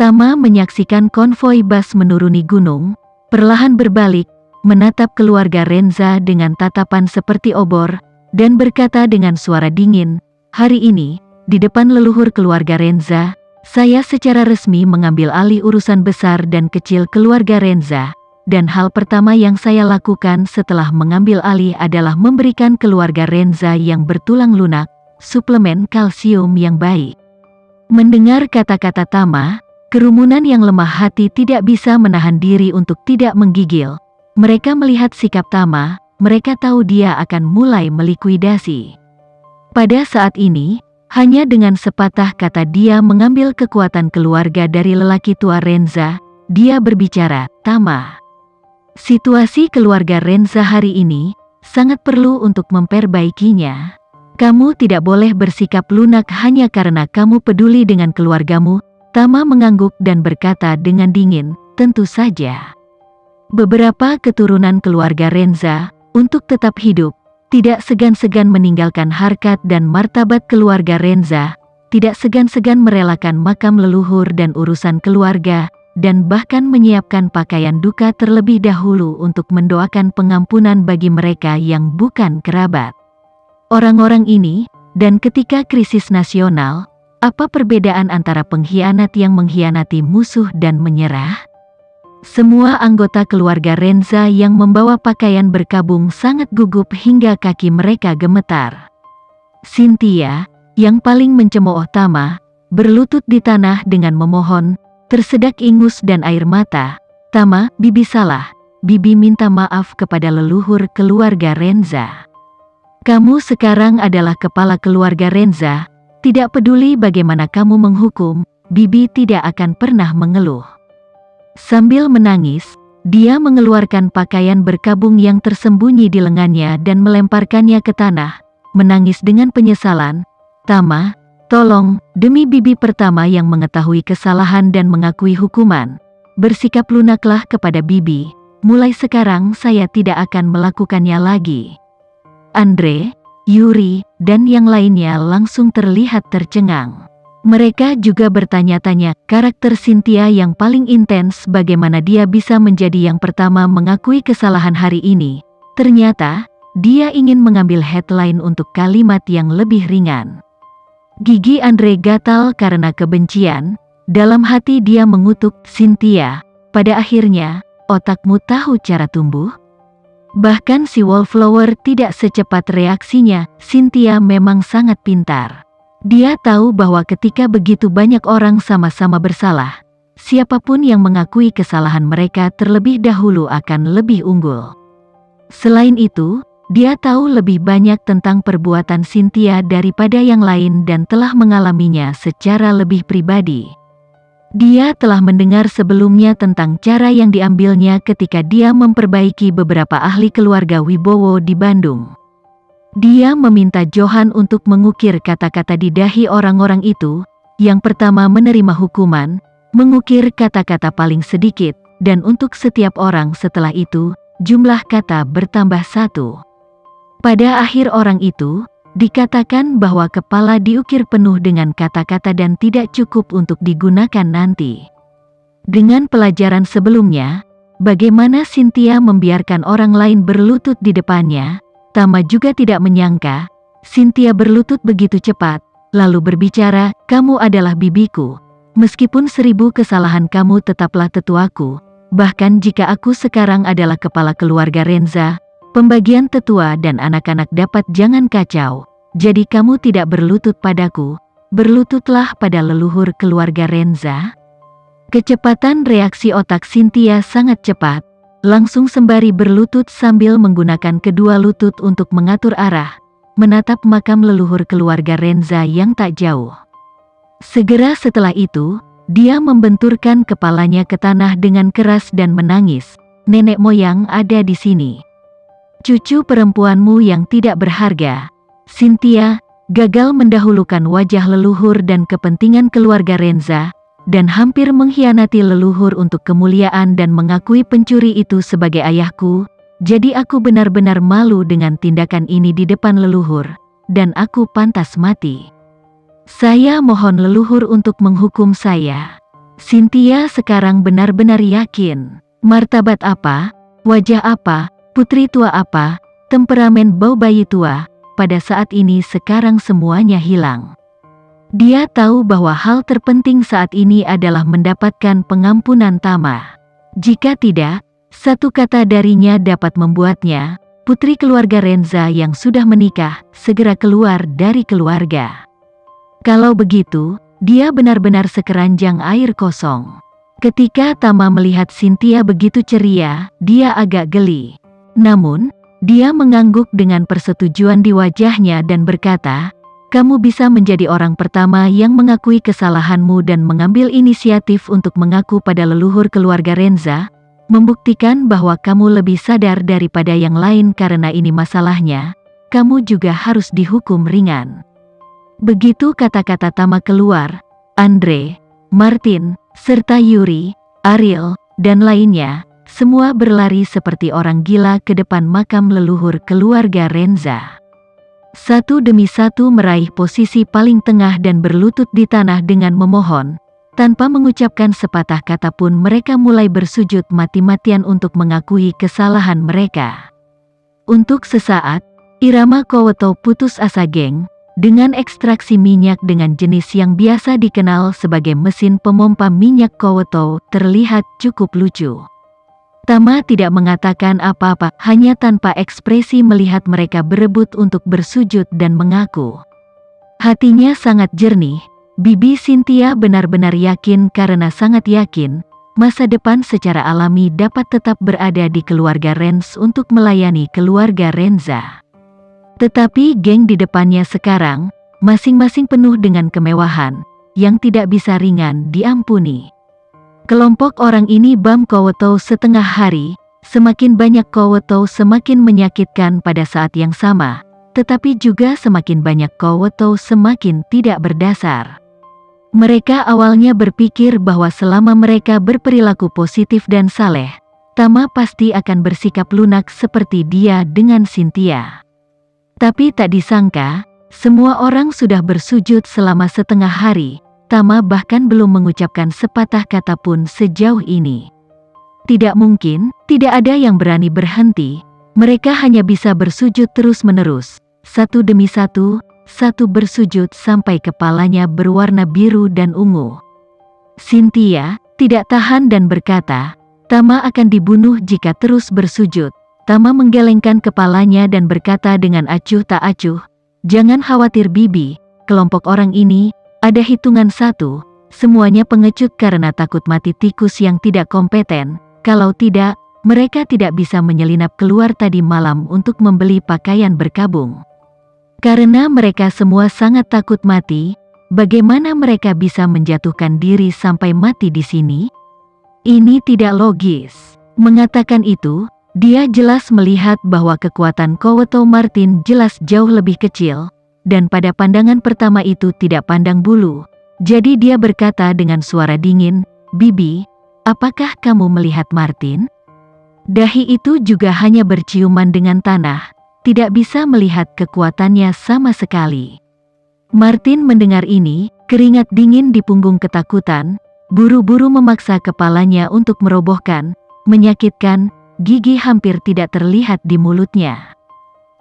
Tama menyaksikan konvoi bas menuruni gunung, perlahan berbalik, menatap keluarga Renza dengan tatapan seperti obor, dan berkata dengan suara dingin, "Hari ini, di depan leluhur keluarga Renza, saya secara resmi mengambil alih urusan besar dan kecil keluarga Renza, dan hal pertama yang saya lakukan setelah mengambil alih adalah memberikan keluarga Renza yang bertulang lunak, suplemen kalsium yang baik." Mendengar kata-kata Tama, kerumunan yang lemah hati tidak bisa menahan diri untuk tidak menggigil. Mereka melihat sikap Tama, mereka tahu dia akan mulai melikuidasi. Pada saat ini, hanya dengan sepatah kata dia mengambil kekuatan keluarga dari lelaki tua Renza. Dia berbicara, "Tama, situasi keluarga Renza hari ini sangat perlu untuk memperbaikinya. Kamu tidak boleh bersikap lunak hanya karena kamu peduli dengan keluargamu." Tama mengangguk dan berkata dengan dingin, "Tentu saja. Beberapa keturunan keluarga Renza, untuk tetap hidup, tidak segan-segan meninggalkan harkat dan martabat keluarga Renza, tidak segan-segan merelakan makam leluhur dan urusan keluarga, dan bahkan menyiapkan pakaian duka terlebih dahulu untuk mendoakan pengampunan bagi mereka yang bukan kerabat. Orang-orang ini, dan ketika krisis nasional, apa perbedaan antara pengkhianat yang mengkhianati musuh dan menyerah?" Semua anggota keluarga Renza yang membawa pakaian berkabung sangat gugup hingga kaki mereka gemetar. Cynthia, yang paling mencemooh Tama, berlutut di tanah dengan memohon, tersedak ingus dan air mata. "Tama, Bibi salah. Bibi minta maaf kepada leluhur keluarga Renza. Kamu sekarang adalah kepala keluarga Renza. Tidak peduli bagaimana kamu menghukum, Bibi tidak akan pernah mengeluh." Sambil menangis, dia mengeluarkan pakaian berkabung yang tersembunyi di lengannya dan melemparkannya ke tanah, menangis dengan penyesalan. "Tama, tolong, demi Bibi pertama yang mengetahui kesalahan dan mengakui hukuman, bersikap lunaklah kepada Bibi. Mulai sekarang saya tidak akan melakukannya lagi." Andre, Yuri, dan yang lainnya langsung terlihat tercengang. Mereka juga bertanya-tanya, karakter Cynthia yang paling intens bagaimana dia bisa menjadi yang pertama mengakui kesalahan hari ini. Ternyata, dia ingin mengambil headline untuk kalimat yang lebih ringan. Gigi Andre gatal karena kebencian, dalam hati dia mengutuk Cynthia. Pada akhirnya, otakmu tahu cara tumbuh? Bahkan si Wallflower tidak secepat reaksinya. Cynthia memang sangat pintar. Dia tahu bahwa ketika begitu banyak orang sama-sama bersalah, siapapun yang mengakui kesalahan mereka terlebih dahulu akan lebih unggul. Selain itu, dia tahu lebih banyak tentang perbuatan Cynthia daripada yang lain dan telah mengalaminya secara lebih pribadi. Dia telah mendengar sebelumnya tentang cara yang diambilnya ketika dia memperbaiki beberapa ahli keluarga Wibowo di Bandung. Dia meminta Johan untuk mengukir kata-kata di dahi orang-orang itu. Yang pertama menerima hukuman, mengukir kata-kata paling sedikit, dan untuk setiap orang setelah itu, jumlah kata bertambah 1. Pada akhir orang itu, dikatakan bahwa kepala diukir penuh dengan kata-kata dan tidak cukup untuk digunakan nanti. Dengan pelajaran sebelumnya, bagaimana Cynthia membiarkan orang lain berlutut di depannya, Tama juga tidak menyangka, Cynthia berlutut begitu cepat, lalu berbicara, "Kamu adalah bibiku. Meskipun 1000 kesalahan kamu tetaplah tetuaku. Bahkan jika aku sekarang adalah kepala keluarga Renza, pembagian tetua dan anak-anak dapat jangan kacau. Jadi kamu tidak berlutut padaku, berlututlah pada leluhur keluarga Renza." Kecepatan reaksi otak Cynthia sangat cepat. Langsung sembari berlutut sambil menggunakan kedua lutut untuk mengatur arah, menatap makam leluhur keluarga Renza yang tak jauh. Segera setelah itu, dia membenturkan kepalanya ke tanah dengan keras dan menangis, "Nenek moyang ada di sini. Cucu perempuanmu yang tidak berharga." Cynthia gagal mendahulukan wajah leluhur dan kepentingan keluarga Renza, dan hampir mengkhianati leluhur untuk kemuliaan dan mengakui pencuri itu sebagai ayahku. Jadi aku benar-benar malu dengan tindakan ini di depan leluhur, dan aku pantas mati. Saya mohon leluhur untuk menghukum saya. Cynthia sekarang benar-benar yakin. Martabat apa, wajah apa, putri tua apa, temperamen bau bayi tua, pada saat ini sekarang semuanya hilang. Dia tahu bahwa hal terpenting saat ini adalah mendapatkan pengampunan Tama. Jika tidak, satu kata darinya dapat membuatnya, putri keluarga Renza yang sudah menikah, segera keluar dari keluarga. Kalau begitu, dia benar-benar sekeranjang air kosong. Ketika Tama melihat Cynthia begitu ceria, dia agak geli. Namun, dia mengangguk dengan persetujuan di wajahnya dan berkata, "Kamu bisa menjadi orang pertama yang mengakui kesalahanmu dan mengambil inisiatif untuk mengaku pada leluhur keluarga Renza, membuktikan bahwa kamu lebih sadar daripada yang lain karena ini masalahnya, kamu juga harus dihukum ringan." Begitu kata-kata Tama keluar, Andre, Martin, serta Yuri, Ariel, dan lainnya, semua berlari seperti orang gila ke depan makam leluhur keluarga Renza. Satu demi satu meraih posisi paling tengah dan berlutut di tanah dengan memohon. Tanpa mengucapkan sepatah kata pun mereka mulai bersujud mati-matian untuk mengakui kesalahan mereka. Untuk sesaat, irama Kowoto putus asa geng, dengan ekstraksi minyak dengan jenis yang biasa dikenal sebagai mesin pemompa minyak Kowoto terlihat cukup lucu. Tama tidak mengatakan apa-apa, hanya tanpa ekspresi melihat mereka berebut untuk bersujud dan mengaku. Hatinya sangat jernih, Bibi Cynthia benar-benar yakin karena sangat yakin, masa depan secara alami dapat tetap berada di keluarga Renz untuk melayani keluarga Renza. Tetapi geng di depannya sekarang, masing-masing penuh dengan kemewahan, yang tidak bisa ringan diampuni. Kelompok orang ini bam Kowoto setengah hari, semakin banyak Kowoto semakin menyakitkan pada saat yang sama, tetapi juga semakin banyak Kowoto semakin tidak berdasar. Mereka awalnya berpikir bahwa selama mereka berperilaku positif dan saleh, Tama pasti akan bersikap lunak seperti dia dengan Cynthia. Tapi tak disangka, semua orang sudah bersujud selama setengah hari. Tama bahkan belum mengucapkan sepatah kata pun sejauh ini. Tidak mungkin, tidak ada yang berani berhenti. Mereka hanya bisa bersujud terus-menerus, satu demi satu bersujud sampai kepalanya berwarna biru dan ungu. Cynthia tidak tahan dan berkata, "Tama akan dibunuh jika terus bersujud." Tama menggelengkan kepalanya dan berkata dengan acuh tak acuh, "Jangan khawatir Bibi, kelompok orang ini, ada hitungan 1, semuanya pengecut karena takut mati tikus yang tidak kompeten, kalau tidak, mereka tidak bisa menyelinap keluar tadi malam untuk membeli pakaian berkabung. Karena mereka semua sangat takut mati, bagaimana mereka bisa menjatuhkan diri sampai mati di sini? Ini tidak logis." Mengatakan itu, dia jelas melihat bahwa kekuatan Kowoto Martin jelas jauh lebih kecil, dan pada pandangan pertama itu tidak pandang bulu. Jadi dia berkata dengan suara dingin, "Bibi, apakah kamu melihat Martin?" Dahi itu juga hanya berciuman dengan tanah, tidak bisa melihat kekuatannya sama sekali. Martin mendengar ini, keringat dingin di punggung ketakutan, buru-buru memaksa kepalanya untuk merobohkan, menyakitkan, gigi hampir tidak terlihat di mulutnya.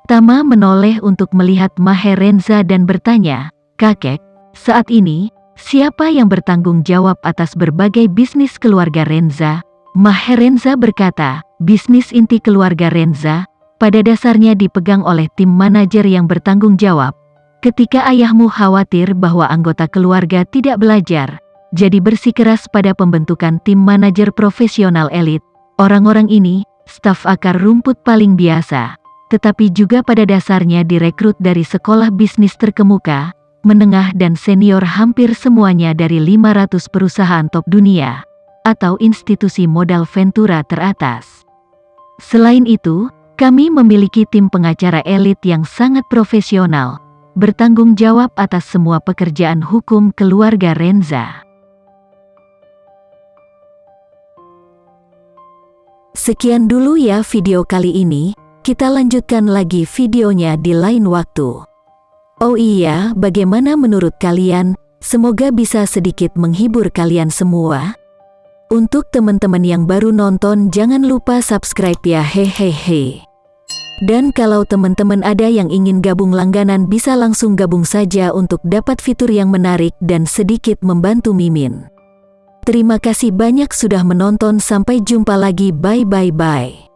Tama menoleh untuk melihat Maher Renza dan bertanya, "Kakek, saat ini, siapa yang bertanggung jawab atas berbagai bisnis keluarga Renza?" Maher Renza berkata, "Bisnis inti keluarga Renza, pada dasarnya dipegang oleh tim manajer yang bertanggung jawab. Ketika ayahmu khawatir bahwa anggota keluarga tidak belajar, jadi bersikeras pada pembentukan tim manajer profesional elit. Orang-orang ini, staf akar rumput paling biasa, tetapi juga pada dasarnya direkrut dari sekolah bisnis terkemuka, menengah dan senior hampir semuanya dari 500 perusahaan top dunia, atau institusi modal ventura teratas. Selain itu, kami memiliki tim pengacara elit yang sangat profesional, bertanggung jawab atas semua pekerjaan hukum keluarga Renza." Sekian dulu ya video kali ini, kita lanjutkan lagi videonya di lain waktu. Oh iya, bagaimana menurut kalian? Semoga bisa sedikit menghibur kalian semua. Untuk teman-teman yang baru nonton, jangan lupa subscribe ya, hehehe. Dan kalau teman-teman ada yang ingin gabung langganan, bisa langsung gabung saja untuk dapat fitur yang menarik dan sedikit membantu Mimin. Terima kasih banyak sudah menonton, sampai jumpa lagi, bye.